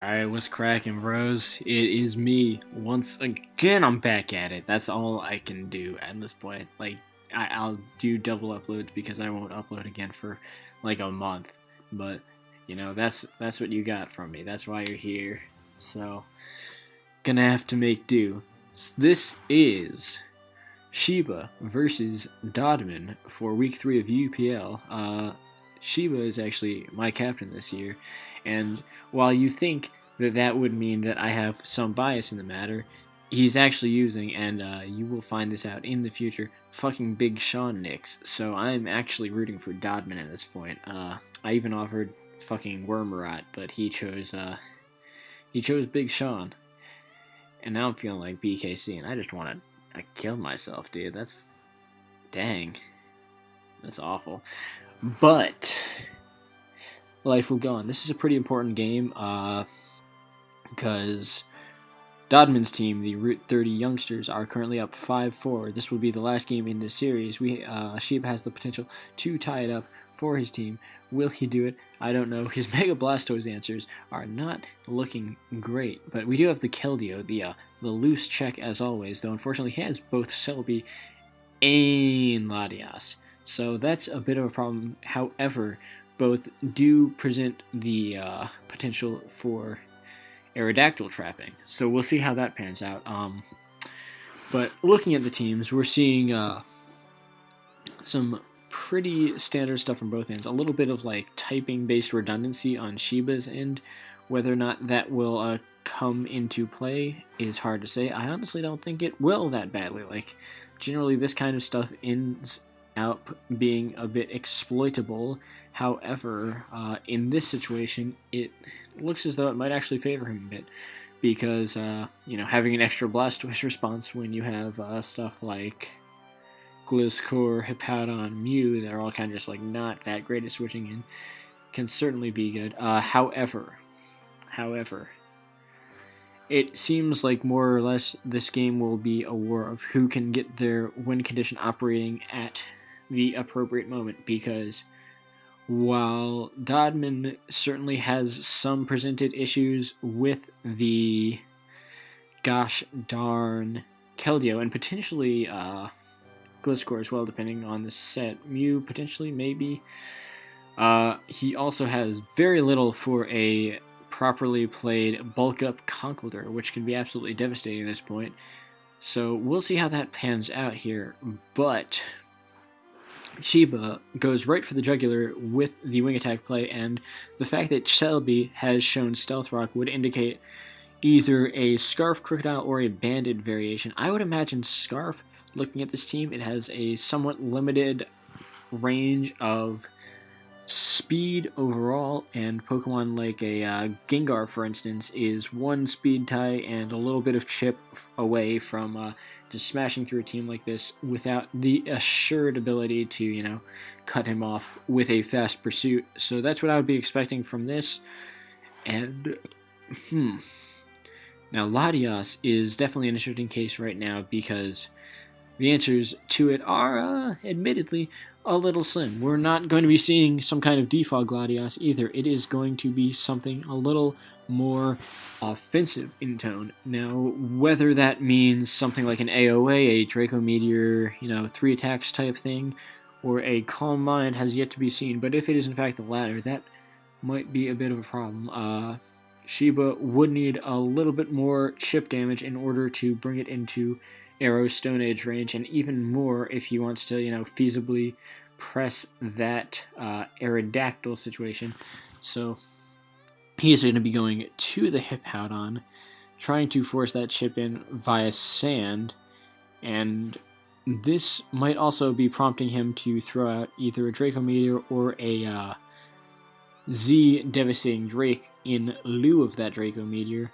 Alright, what's cracking, bros? It is me. Once again, I'm back at it. That's all I can do at this point. I'll do double uploads because I won't upload again for like a month. But, that's what you got from me. That's why you're here. So, gonna have to make do. This is Sheba versus Dodman for week 3 of UPL. Sheba is actually my captain this year, and while you think that would mean that I have some bias in the matter, he's actually using, and you will find this out in the future, fucking Big Sean Nicks. So I'm actually rooting for Dodman at this point. I even offered fucking Wormrot, but he chose Big Sean, and now I'm feeling like BKC, and I just want to kill myself, dude. Dang, that's awful. But life will go on. This is a pretty important game because Dodman's team, the Route 30 youngsters, are currently up 5-4. This will be the last game in this series. Sheba has the potential to tie it up for his team. Will he do it? I don't know. His Mega Blastoise answers are not looking great, but we do have the Keldeo, the loose check as always, though unfortunately he has both Selby and Latias. So that's a bit of a problem. However, both do present the potential for Aerodactyl trapping. So we'll see how that pans out. But looking at the teams, we're seeing some pretty standard stuff from both ends. A little bit of like typing-based redundancy on Sheba's end. Whether or not that will come into play is hard to say. I honestly don't think it will that badly. Like, generally this kind of stuff ends out being a bit exploitable. However, in this situation, it looks as though it might actually favor him a bit, because having an extra Blastoise response when you have stuff like Gliscor, Hippowdon, Mew, they're all kind of just like not that great at switching in, can certainly be good. However, it seems like more or less this game will be a war of who can get their win condition operating at the appropriate moment, because while Dodman certainly has some presented issues with the gosh darn Keldeo, and potentially Gliscor as well, depending on the set, Mew potentially, maybe, he also has very little for a properly played bulk up Conkeldurr, which can be absolutely devastating at this point. So we'll see how that pans out here, but Sheba goes right for the jugular with the wing attack play, and the fact that Selby has shown Stealth Rock would indicate either a Scarf Crocodile or a Banded variation. I would imagine Scarf. Looking at this team, it has a somewhat limited range of speed overall, and Pokemon like a Gengar, for instance, is one speed tie and a little bit of chip away from just smashing through a team like this without the assured ability to, cut him off with a fast pursuit. So that's what I would be expecting from this. And, Now, Latias is definitely an interesting case right now, because the answers to it are, admittedly, a little slim. We're not going to be seeing some kind of defog Latias either. It is going to be something a little more offensive in tone. Now, whether that means something like an AOA, a Draco Meteor, 3 attacks type thing, or a Calm Mind has yet to be seen, but if it is in fact the latter, that might be a bit of a problem. Sheba would need a little bit more chip damage in order to bring it into Arrow Stone Age range, and even more if he wants to, feasibly press that Aerodactyl situation. So he's going to be going to the Hippowdon, trying to force that chip in via Sand, and this might also be prompting him to throw out either a Draco Meteor or a Z Devastating Drake in lieu of that Draco Meteor.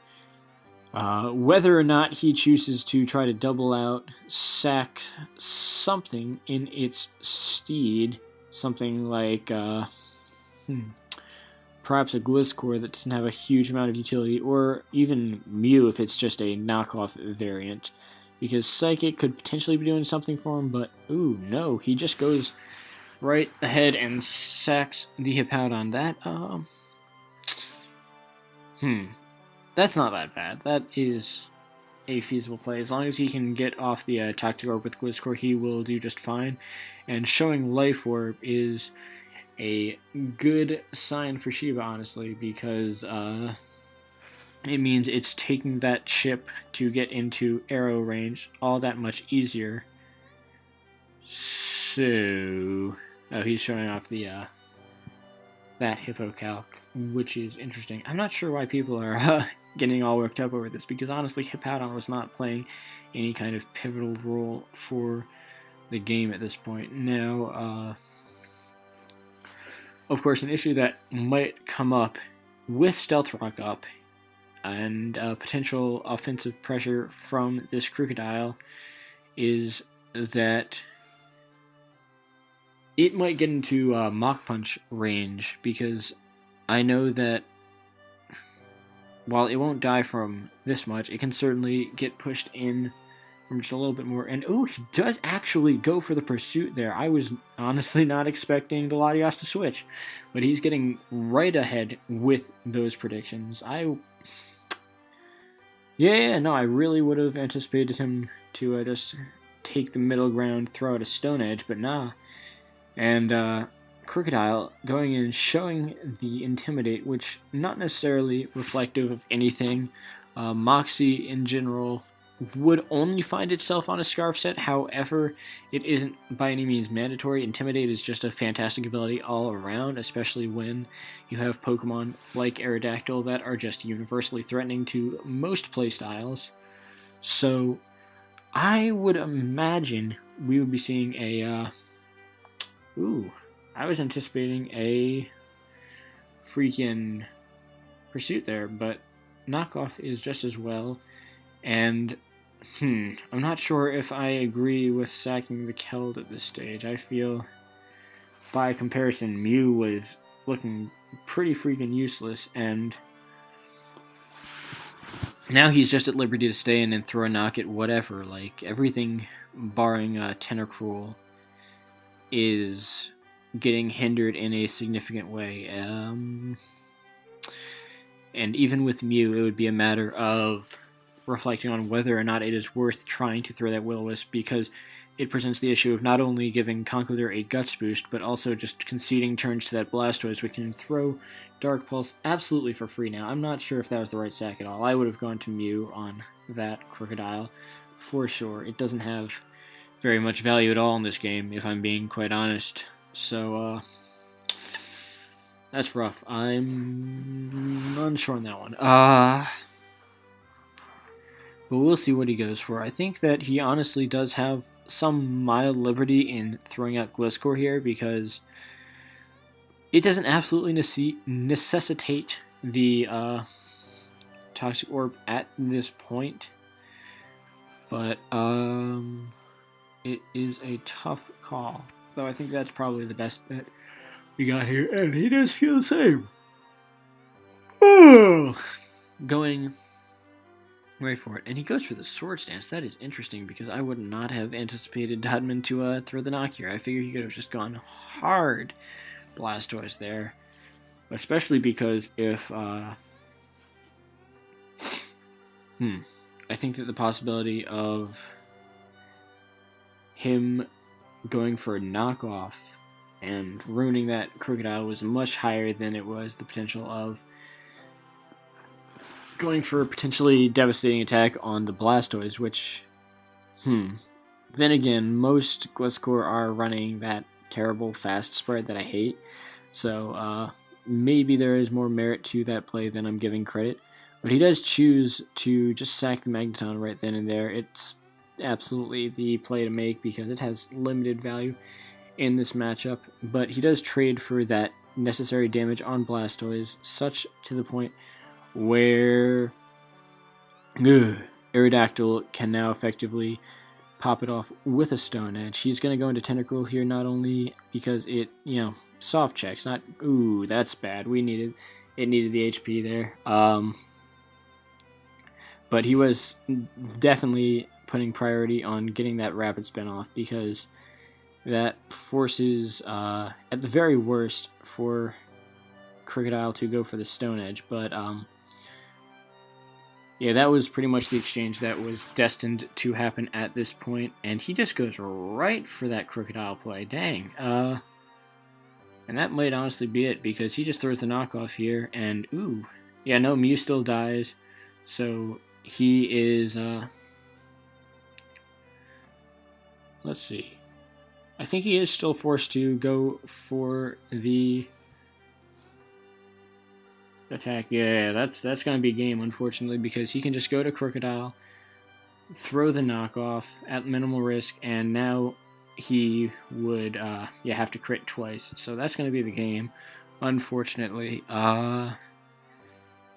Whether or not he chooses to try to double out, sack something in its steed, something like perhaps a Gliscor that doesn't have a huge amount of utility, or even Mew if it's just a knockoff variant, because Psychic could potentially be doing something for him, but ooh, no, he just goes right ahead and sacks the Hippowdon. That, that's not that bad. That is a feasible play. As long as he can get off the Toxic Orb with Gliscor, he will do just fine. And showing Life Orb is a good sign for Shiba, honestly, because it means it's taking that chip to get into arrow range all that much easier. So, he's showing off the that Hippo Calc, which is interesting. I'm not sure why people are getting all worked up over this, because honestly, Hippowdon was not playing any kind of pivotal role for the game at this point. Now, of course, an issue that might come up with Stealth Rock up and potential offensive pressure from this Crocodile is that it might get into Mach Punch range, because I know that while it won't die from this much, it can certainly get pushed in from just a little bit more. And he does actually go for the pursuit there. I was honestly not expecting the Latios to switch, but he's getting right ahead with those predictions. I really would have anticipated him to just take the middle ground, throw out a Stone Edge, but nah. And Crocodile going in, showing the Intimidate, which not necessarily reflective of anything. Moxie in general would only find itself on a Scarf set. However, it isn't by any means mandatory. Intimidate is just a fantastic ability all around, especially when you have Pokemon like Aerodactyl that are just universally threatening to most playstyles. So I would imagine we would be seeing a I was anticipating a freaking pursuit there, but knockoff is just as well. And I'm not sure if I agree with sacking the Keld at this stage. I feel, by comparison, Mew was looking pretty freaking useless, and now he's just at liberty to stay in and throw a knock at whatever. Like, everything barring Tentacruel is getting hindered in a significant way. And even with Mew, it would be a matter of reflecting on whether or not it is worth trying to throw that Will-O-Wisp, because it presents the issue of not only giving Conkeldurr a Guts boost, but also just conceding turns to that Blastoise, which can throw Dark Pulse absolutely for free now. I'm not sure if that was the right sack at all. I would have gone to Mew on that Crocodile for sure. It doesn't have very much value at all in this game, if I'm being quite honest. So, that's rough. I'm unsure on that one. But we'll see what he goes for. I think that he honestly does have some mild liberty in throwing out Gliscor here, because it doesn't absolutely necessitate the Toxic Orb at this point. But, it is a tough call. Though I think that's probably the best bet we got here. And he does feel the same. Going right for it. And he goes for the Swords Dance. That is interesting, because I would not have anticipated Dodman to throw the knock here. I figured he could have just gone hard Blastoise there. Especially because if... I think that the possibility of him going for a knockoff and ruining that Crocodile was much higher than it was the potential of going for a potentially devastating attack on the Blastoise, which, then again, most Gliscor are running that terrible fast spread that I hate, so maybe there is more merit to that play than I'm giving credit. But he does choose to just sack the Magneton right then and there. It's absolutely the play to make, because it has limited value in this matchup. But he does trade for that necessary damage on Blastoise, such to the point where Aerodactyl can now effectively pop it off with a Stone Edge. He's going to go into Tentacruel here, not only because it, soft checks, not, that's bad. It needed the HP there. But he was definitely putting priority on getting that Rapid Spin off, because that forces, at the very worst, for Crocodile to go for the Stone Edge. But Yeah, that was pretty much the exchange that was destined to happen at this point, and he just goes right for that crocodile play. Dang. And that might honestly be it, because he just throws the knockoff here, and ooh. Yeah, no, Mew still dies, so he is, let's see. I think he is still forced to go for the attack. Yeah, that's going to be game, unfortunately, because he can just go to Crocodile, throw the knockoff at minimal risk, and now he would have to crit twice. So that's going to be the game, unfortunately.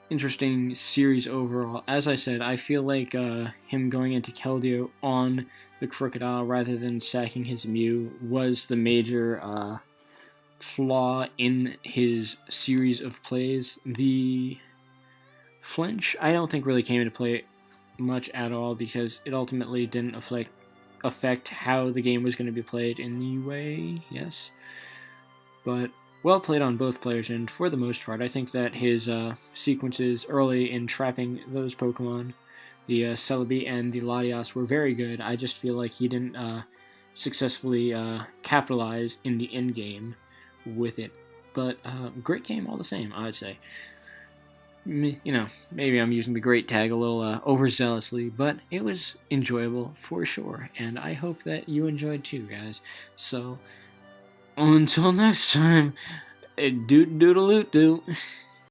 Interesting series overall. As I said, I feel like him going into Keldeo on the Crocodile rather than sacking his Mew was the major flaw in his series of plays. The flinch, I don't think really came into play much at all, because it ultimately didn't affect how the game was going to be played in the way, yes. But well played on both players, and for the most part, I think that his sequences early in trapping those Pokemon, the Celebi and the Latias, were very good. I just feel like he didn't successfully capitalize in the end game with it. But great game all the same, I'd say. Maybe I'm using the great tag a little overzealously, but it was enjoyable for sure, and I hope that you enjoyed too, guys. So, until next time, doodle-doot-doo.